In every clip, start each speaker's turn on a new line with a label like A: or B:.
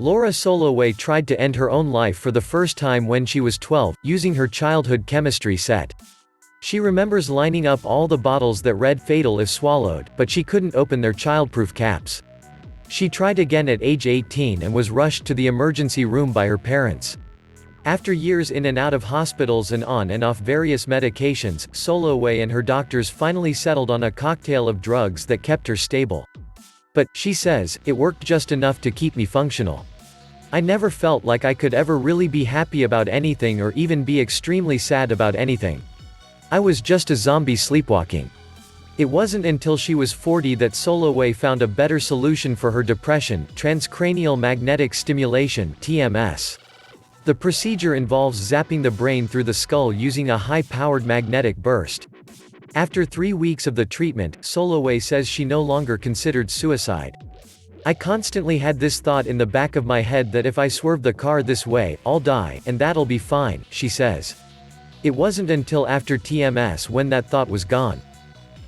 A: Laura Soloway tried to end her own life for the first time when she was 12, using her childhood chemistry set. She remembers lining up all the bottles that read fatal if swallowed, but she couldn't open their childproof caps. She tried again at age 18 and was rushed to the emergency room by her parents. After years in and out of hospitals and on and off various medications, Soloway and her doctors finally settled on a cocktail of drugs that kept her stable. But, she says, it worked just enough to keep me functional. I never felt like I could ever really be happy about anything or even be extremely sad about anything. I was just a zombie sleepwalking. It wasn't until she was 40 that Soloway found a better solution for her depression: transcranial magnetic stimulation (TMS). The procedure involves zapping the brain through the skull using a high-powered magnetic burst. After 3 weeks of the treatment, Soloway says she no longer considered suicide. I constantly had this thought in the back of my head that if I swerve the car this way, I'll die, and that'll be fine, she says. It wasn't until after TMS when that thought was gone.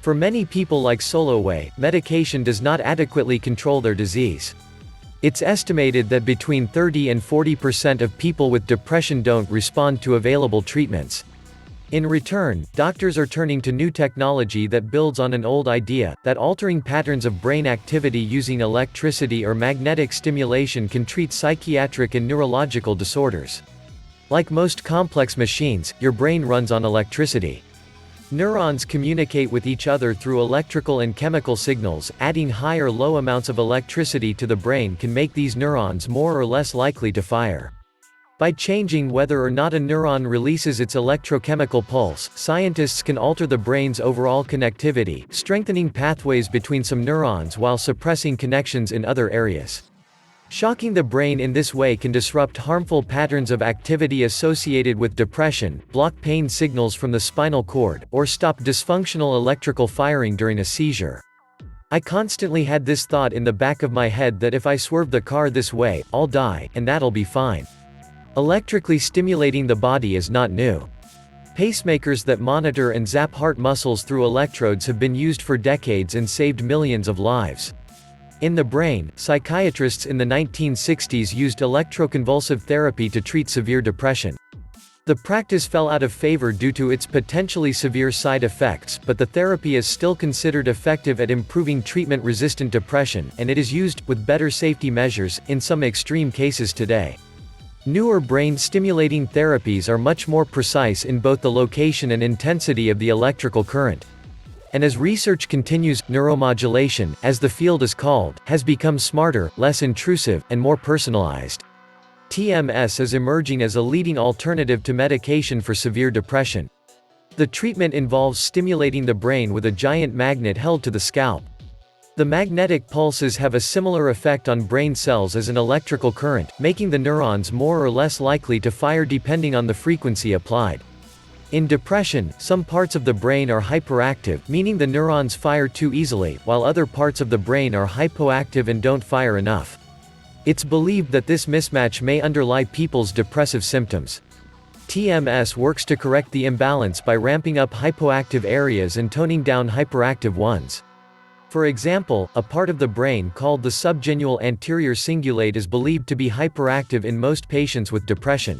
A: For many people like Soloway, medication does not adequately control their disease. It's estimated that between 30 and 40% of people with depression don't respond to available treatments. In return, doctors are turning to new technology that builds on an old idea, that altering patterns of brain activity using electricity or magnetic stimulation can treat psychiatric and neurological disorders. Like most complex machines, your brain runs on electricity. Neurons communicate with each other through electrical and chemical signals. Adding high or low amounts of electricity to the brain can make these neurons more or less likely to fire. By changing whether or not a neuron releases its electrochemical pulse, scientists can alter the brain's overall connectivity, strengthening pathways between some neurons while suppressing connections in other areas. Shocking the brain in this way can disrupt harmful patterns of activity associated with depression, block pain signals from the spinal cord, or stop dysfunctional electrical firing during a seizure. I constantly had this thought in the back of my head that if I swerve the car this way, I'll die, and that'll be fine. Electrically stimulating the body is not new. Pacemakers that monitor and zap heart muscles through electrodes have been used for decades and saved millions of lives. In the brain, psychiatrists in the 1960s used electroconvulsive therapy to treat severe depression. The practice fell out of favor due to its potentially severe side effects, but the therapy is still considered effective at improving treatment-resistant depression, and it is used, with better safety measures, in some extreme cases today. Newer brain-stimulating therapies are much more precise in both the location and intensity of the electrical current. And as research continues, neuromodulation, as the field is called, has become smarter, less intrusive, and more personalized. TMS is emerging as a leading alternative to medication for severe depression. The treatment involves stimulating the brain with a giant magnet held to the scalp. The magnetic pulses have a similar effect on brain cells as an electrical current, making the neurons more or less likely to fire depending on the frequency applied. In depression, some parts of the brain are hyperactive, meaning the neurons fire too easily, while other parts of the brain are hypoactive and don't fire enough. It's believed that this mismatch may underlie people's depressive symptoms. TMS works to correct the imbalance by ramping up hypoactive areas and toning down hyperactive ones. For example, a part of the brain called the subgenual anterior cingulate is believed to be hyperactive in most patients with depression.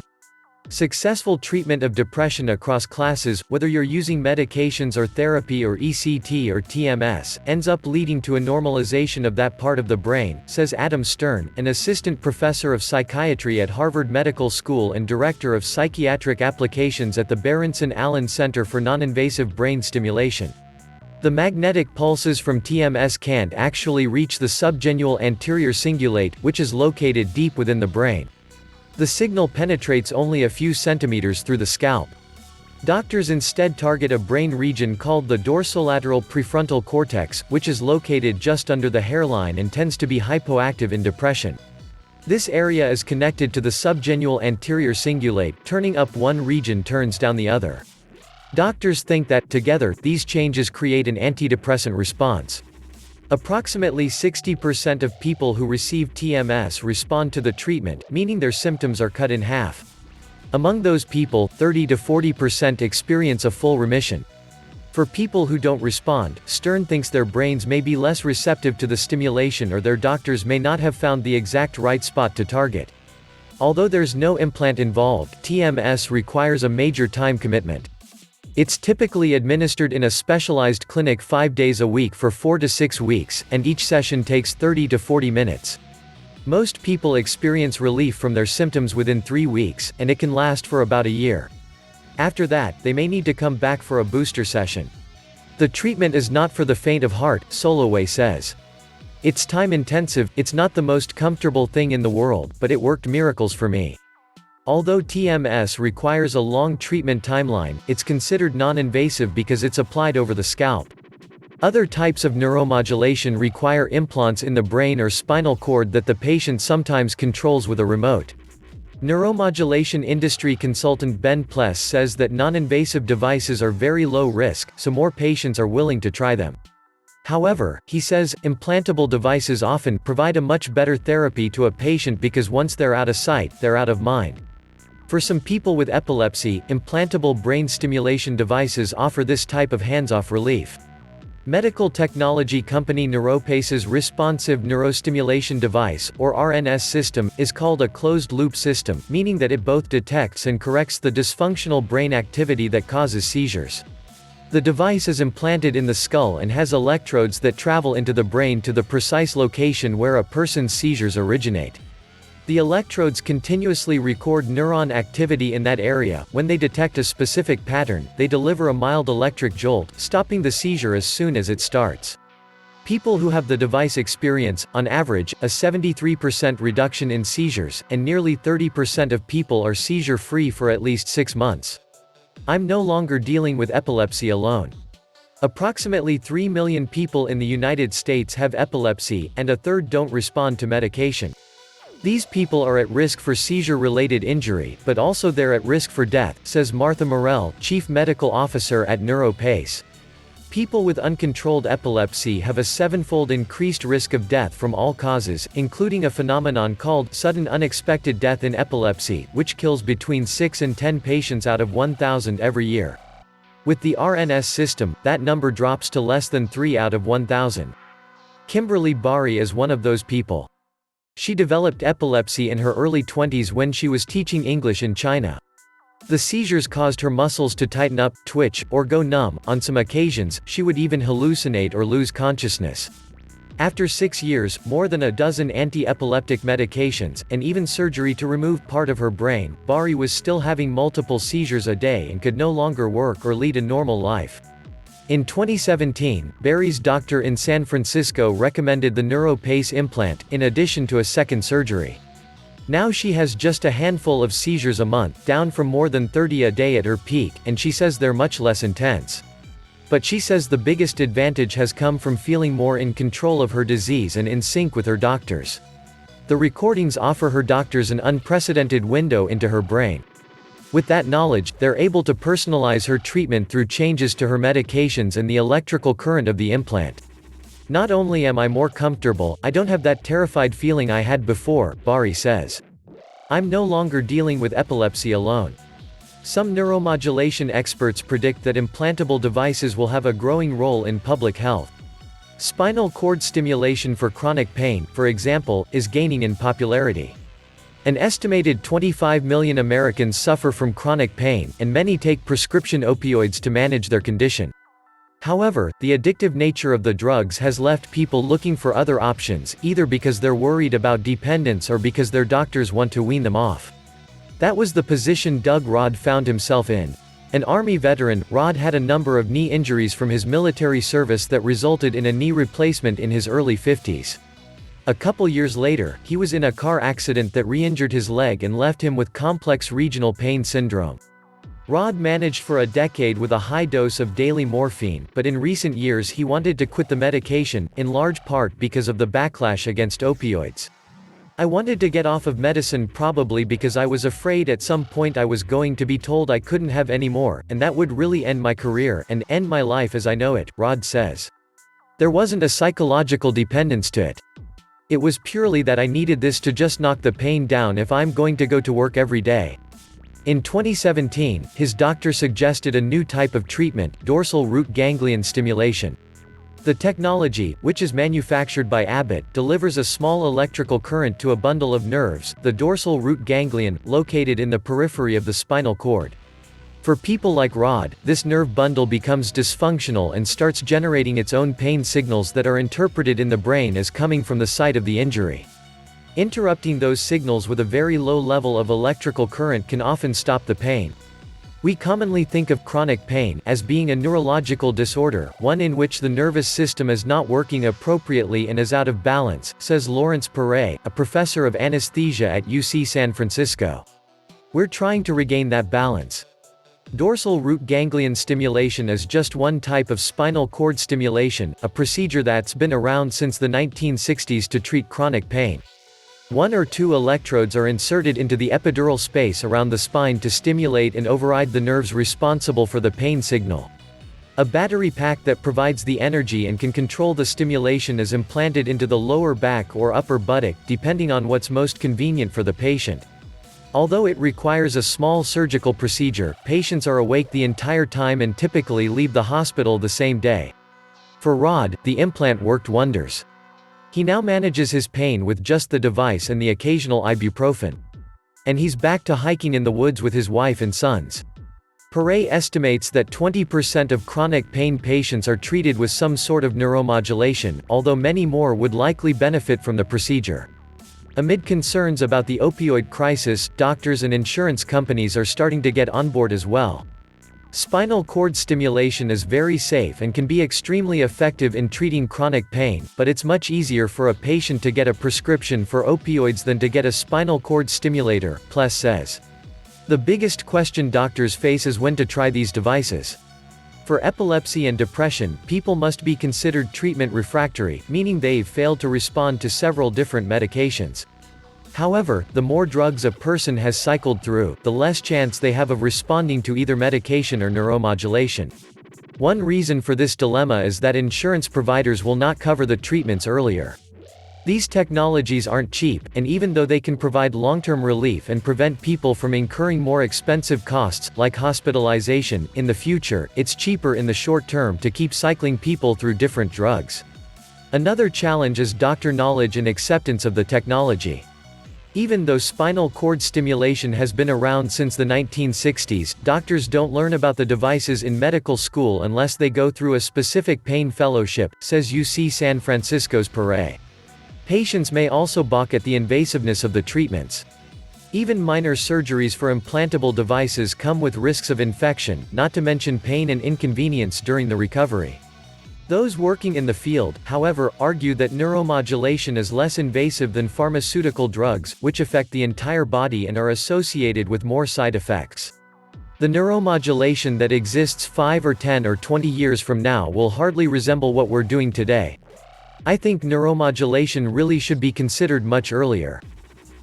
A: Successful treatment of depression across classes, whether you're using medications or therapy or ECT or TMS, ends up leading to a normalization of that part of the brain, says Adam Stern, an assistant professor of psychiatry at Harvard Medical School and director of psychiatric applications at the Berenson Allen Center for Non-Invasive Brain Stimulation. The magnetic pulses from TMS can't actually reach the subgenual anterior cingulate, which is located deep within the brain. The signal penetrates only a few centimeters through the scalp. Doctors instead target a brain region called the dorsolateral prefrontal cortex, which is located just under the hairline and tends to be hypoactive in depression. This area is connected to the subgenual anterior cingulate. Turning up one region turns down the other. Doctors think that, together, these changes create an antidepressant response. Approximately 60% of people who receive TMS respond to the treatment, meaning their symptoms are cut in half. Among those people, 30 to 40% experience a full remission. For people who don't respond, Stern thinks their brains may be less receptive to the stimulation or their doctors may not have found the exact right spot to target. Although there's no implant involved, TMS requires a major time commitment. It's typically administered in a specialized clinic 5 days a week for 4 to 6 weeks, and each session takes 30 to 40 minutes. Most people experience relief from their symptoms within 3 weeks, and it can last for about a year. After that, they may need to come back for a booster session. The treatment is not for the faint of heart, Soloway says. It's time-intensive, it's not the most comfortable thing in the world, but it worked miracles for me. Although TMS requires a long treatment timeline, it's considered non-invasive because it's applied over the scalp. Other types of neuromodulation require implants in the brain or spinal cord that the patient sometimes controls with a remote. Neuromodulation industry consultant Ben Pless says that non-invasive devices are very low risk, so more patients are willing to try them. However, he says, implantable devices often provide a much better therapy to a patient because once they're out of sight, they're out of mind. For some people with epilepsy, implantable brain stimulation devices offer this type of hands-off relief. Medical technology company NeuroPace's responsive neurostimulation device, or RNS system, is called a closed-loop system, meaning that it both detects and corrects the dysfunctional brain activity that causes seizures. The device is implanted in the skull and has electrodes that travel into the brain to the precise location where a person's seizures originate. The electrodes continuously record neuron activity in that area. When they detect a specific pattern, they deliver a mild electric jolt, stopping the seizure as soon as it starts. People who have the device experience, on average, a 73% reduction in seizures, and nearly 30% of people are seizure-free for at least 6 months. I'm no longer dealing with epilepsy alone. Approximately 3 million people in the United States have epilepsy, and a third don't respond to medication. These people are at risk for seizure-related injury, but also they're at risk for death, says Martha Morell, Chief Medical Officer at NeuroPace. People with uncontrolled epilepsy have a 7-fold increased risk of death from all causes, including a phenomenon called sudden unexpected death in epilepsy, which kills between 6 and 10 patients out of 1,000 every year. With the RNS system, that number drops to less than 3 out of 1,000. Kimberly Bari is one of those people. She developed epilepsy in her early 20s when she was teaching English in China. The seizures caused her muscles to tighten up, twitch, or go numb. On some occasions, she would even hallucinate or lose consciousness. After 6 years, more than a dozen anti-epileptic medications, and even surgery to remove part of her brain, Bari was still having multiple seizures a day and could no longer work or lead a normal life. In 2017, Barry's doctor in San Francisco recommended the NeuroPace implant, in addition to a second surgery. Now she has just a handful of seizures a month, down from more than 30 a day at her peak, and she says they're much less intense. But she says the biggest advantage has come from feeling more in control of her disease and in sync with her doctors. The recordings offer her doctors an unprecedented window into her brain. With that knowledge, they're able to personalize her treatment through changes to her medications and the electrical current of the implant. Not only am I more comfortable, I don't have that terrified feeling I had before, Bari says. I'm no longer dealing with epilepsy alone. Some neuromodulation experts predict that implantable devices will have a growing role in public health. Spinal cord stimulation for chronic pain, for example, is gaining in popularity. An estimated 25 million Americans suffer from chronic pain, and many take prescription opioids to manage their condition. However, the addictive nature of the drugs has left people looking for other options, either because they're worried about dependence or because their doctors want to wean them off. That was the position Doug Rod found himself in. An Army veteran, Rod had a number of knee injuries from his military service that resulted in a knee replacement in his early 50s. A couple years later, he was in a car accident that re-injured his leg and left him with complex regional pain syndrome. Rod managed for a decade with a high dose of daily morphine, but in recent years he wanted to quit the medication, in large part because of the backlash against opioids. I wanted to get off of medicine probably because I was afraid at some point I was going to be told I couldn't have any more, and that would really end my career and end my life as I know it, Rod says. There wasn't a psychological dependence to it. It was purely that I needed this to just knock the pain down if I'm going to go to work every day. In 2017, his doctor suggested a new type of treatment, dorsal root ganglion stimulation. The technology, which is manufactured by Abbott, delivers a small electrical current to a bundle of nerves, the dorsal root ganglion, located in the periphery of the spinal cord. For people like Rod, this nerve bundle becomes dysfunctional and starts generating its own pain signals that are interpreted in the brain as coming from the site of the injury. Interrupting those signals with a very low level of electrical current can often stop the pain. We commonly think of chronic pain as being a neurological disorder, one in which the nervous system is not working appropriately and is out of balance, says Lawrence Perret, a professor of anesthesia at UC San Francisco. We're trying to regain that balance. Dorsal root ganglion stimulation is just one type of spinal cord stimulation, a procedure that's been around since the 1960s to treat chronic pain. 1 or 2 electrodes are inserted into the epidural space around the spine to stimulate and override the nerves responsible for the pain signal. A battery pack that provides the energy and can control the stimulation is implanted into the lower back or upper buttock, depending on what's most convenient for the patient. Although it requires a small surgical procedure, patients are awake the entire time and typically leave the hospital the same day. For Rod, the implant worked wonders. He now manages his pain with just the device and the occasional ibuprofen. And he's back to hiking in the woods with his wife and sons. Perret estimates that 20% of chronic pain patients are treated with some sort of neuromodulation, although many more would likely benefit from the procedure. Amid concerns about the opioid crisis, doctors and insurance companies are starting to get on board as well. Spinal cord stimulation is very safe and can be extremely effective in treating chronic pain, but it's much easier for a patient to get a prescription for opioids than to get a spinal cord stimulator, Pless says. The biggest question doctors face is when to try these devices. For epilepsy and depression, people must be considered treatment refractory, meaning they've failed to respond to several different medications. However, the more drugs a person has cycled through, the less chance they have of responding to either medication or neuromodulation. One reason for this dilemma is that insurance providers will not cover the treatments earlier. These technologies aren't cheap, and even though they can provide long-term relief and prevent people from incurring more expensive costs, like hospitalization, in the future, it's cheaper in the short term to keep cycling people through different drugs. Another challenge is doctor knowledge and acceptance of the technology. Even though spinal cord stimulation has been around since the 1960s, doctors don't learn about the devices in medical school unless they go through a specific pain fellowship, says UC San Francisco's Perret. Patients may also balk at the invasiveness of the treatments. Even minor surgeries for implantable devices come with risks of infection, not to mention pain and inconvenience during the recovery. Those working in the field, however, argue that neuromodulation is less invasive than pharmaceutical drugs, which affect the entire body and are associated with more side effects. The neuromodulation that exists 5 or 10 or 20 years from now will hardly resemble what we're doing today. I think neuromodulation really should be considered much earlier.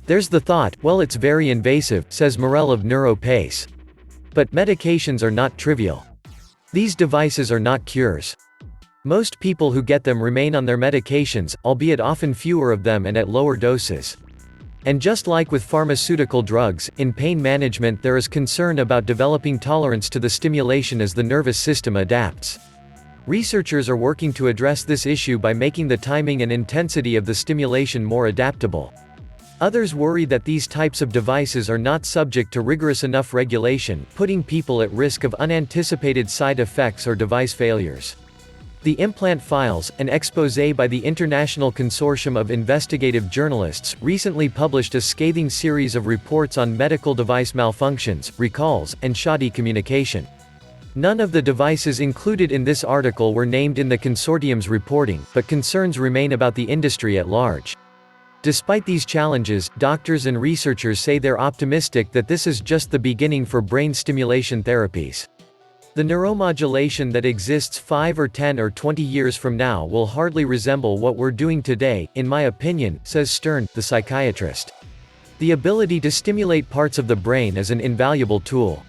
A: There's the thought, well, it's very invasive, says Morel of NeuroPace. But medications are not trivial. These devices are not cures. Most people who get them remain on their medications, albeit often fewer of them and at lower doses. And just like with pharmaceutical drugs, in pain management there is concern about developing tolerance to the stimulation as the nervous system adapts. Researchers are working to address this issue by making the timing and intensity of the stimulation more adaptable. Others worry that these types of devices are not subject to rigorous enough regulation, putting people at risk of unanticipated side effects or device failures. The Implant Files, an exposé by the International Consortium of Investigative Journalists, recently published a scathing series of reports on medical device malfunctions, recalls, and shoddy communication. None of the devices included in this article were named in the consortium's reporting, but concerns remain about the industry at large. Despite these challenges, doctors and researchers say they're optimistic that this is just the beginning for brain stimulation therapies. The neuromodulation that exists 5 or 10 or 20 years from now will hardly resemble what we're doing today, in my opinion, says Stern, the psychiatrist. The ability to stimulate parts of the brain is an invaluable tool.